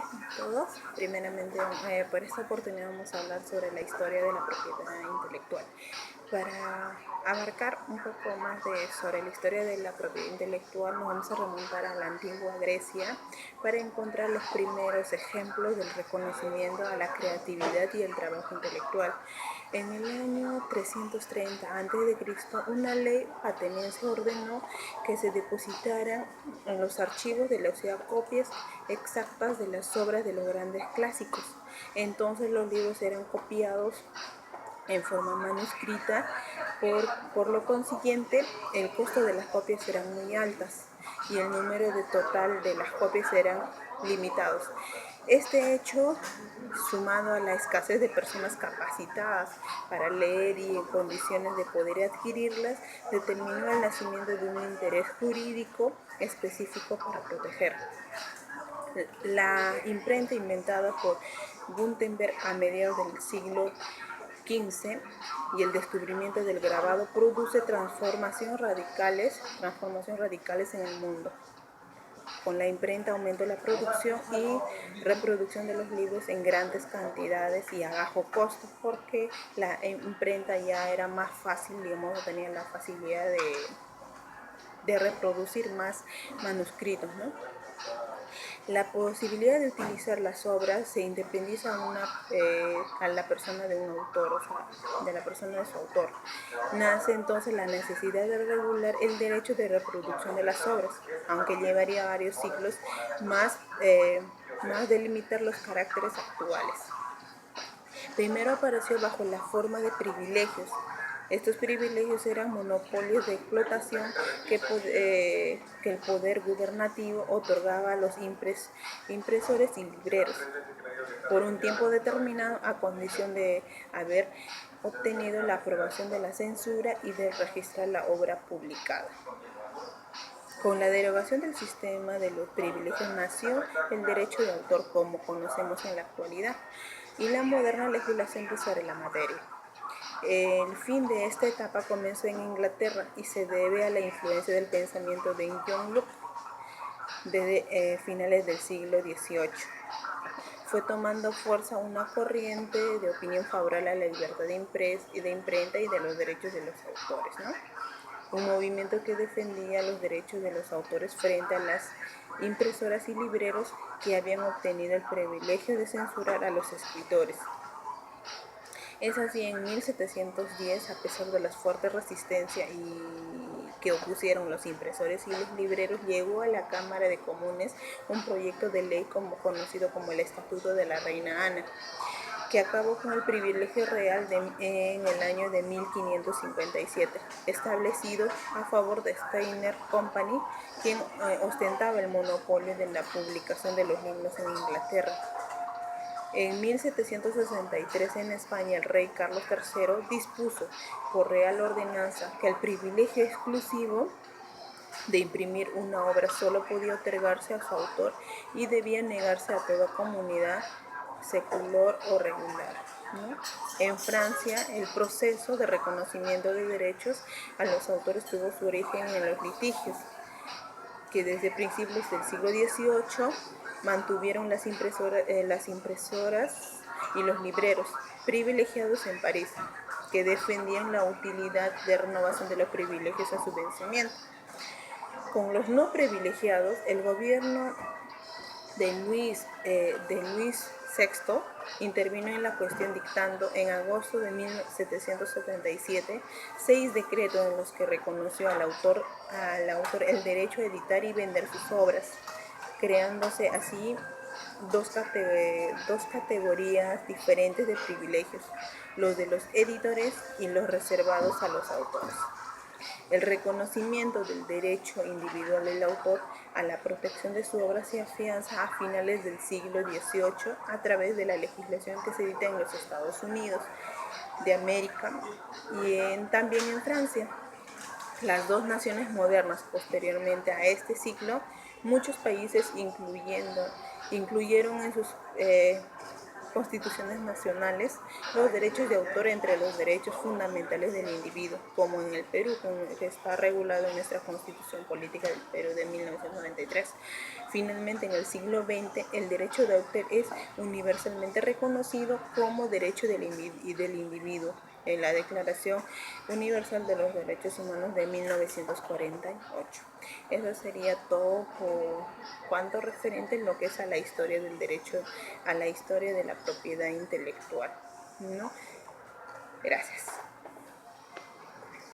a todos. Primeramente, por esta oportunidad vamos a hablar sobre la historia de la propiedad intelectual. Para abarcar un poco más sobre la historia de la propiedad intelectual, nos vamos a remontar a la antigua Grecia para encontrar los primeros ejemplos del reconocimiento a la creatividad y el trabajo intelectual. En el año 330 a.C., una ley ateniense ordenó que se depositaran en los archivos de la ciudad copias exactas de las obras de los grandes clásicos. Entonces los libros eran copiados en forma manuscrita, por lo consiguiente el costo de las copias eran muy altas y el número total de las copias eran limitados. Este hecho, sumado a la escasez de personas capacitadas para leer y en condiciones de poder adquirirlas, determinó el nacimiento de un interés jurídico específico para proteger. La imprenta, inventada por Gutenberg a mediados del siglo XV, y el descubrimiento del grabado produce transformaciones radicales en el mundo. Con la imprenta aumentó la producción y reproducción de los libros en grandes cantidades y a bajo costo, porque la imprenta ya era más fácil, digamos, tenía la facilidad de reproducir más manuscritos, ¿no? La posibilidad de utilizar las obras se independiza a la persona de un autor, o sea, de la persona de su autor. Nace entonces la necesidad de regular el derecho de reproducción de las obras, aunque llevaría varios siglos más delimitar los caracteres actuales. Primero apareció bajo la forma de privilegios. Estos privilegios eran monopolios de explotación que el poder gubernativo otorgaba a los impresores y libreros por un tiempo determinado, a condición de haber obtenido la aprobación de la censura y de registrar la obra publicada. Con la derogación del sistema de los privilegios nació el derecho de autor como conocemos en la actualidad y la moderna legislación sobre la materia. El fin de esta etapa comenzó en Inglaterra y se debe a la influencia del pensamiento de John Locke desde finales del siglo XVIII. Fue tomando fuerza una corriente de opinión favorable a la libertad de imprenta y de los derechos de los autores, ¿no? Un movimiento que defendía los derechos de los autores frente a las impresoras y libreros que habían obtenido el privilegio de censurar a los escritores. Es así, en 1710, a pesar de las fuertes resistencias que opusieron los impresores y los libreros, llegó a la Cámara de Comunes un proyecto de ley conocido como el Estatuto de la Reina Ana, que acabó con el privilegio real en el año de 1557, establecido a favor de Steiner Company, quien ostentaba el monopolio de la publicación de los libros en Inglaterra. En 1763 en España el rey Carlos III dispuso por real ordenanza que el privilegio exclusivo de imprimir una obra solo podía otorgarse a su autor y debía negarse a toda comunidad secular o regular, ¿no? En Francia, el proceso de reconocimiento de derechos a los autores tuvo su origen en los litigios que desde principios del siglo XVIII mantuvieron las impresoras y los libreros privilegiados en París, que defendían la utilidad de renovación de los privilegios a su vencimiento. Con los no privilegiados, el gobierno de Luis VI intervino en la cuestión, dictando en agosto de 1777 6 decretos en los que reconoció al autor el derecho a editar y vender sus obras, creándose así dos categorías diferentes de privilegios, los de los editores y los reservados a los autores. El reconocimiento del derecho individual del autor a la protección de su obra se afianza a finales del siglo XVIII a través de la legislación que se dicta en los Estados Unidos de América y también en Francia. Las dos naciones modernas. Posteriormente a este siglo, muchos países incluyeron en sus constituciones nacionales los derechos de autor entre los derechos fundamentales del individuo, como en el Perú, que está regulado en nuestra Constitución Política del Perú de 1993. Finalmente, en el siglo XX, el derecho de autor es universalmente reconocido como derecho del individuo en la Declaración Universal de los Derechos Humanos de 1948. Eso sería todo por cuanto referente en lo que es a la historia del derecho, a la historia de la propiedad intelectual, ¿no? Gracias.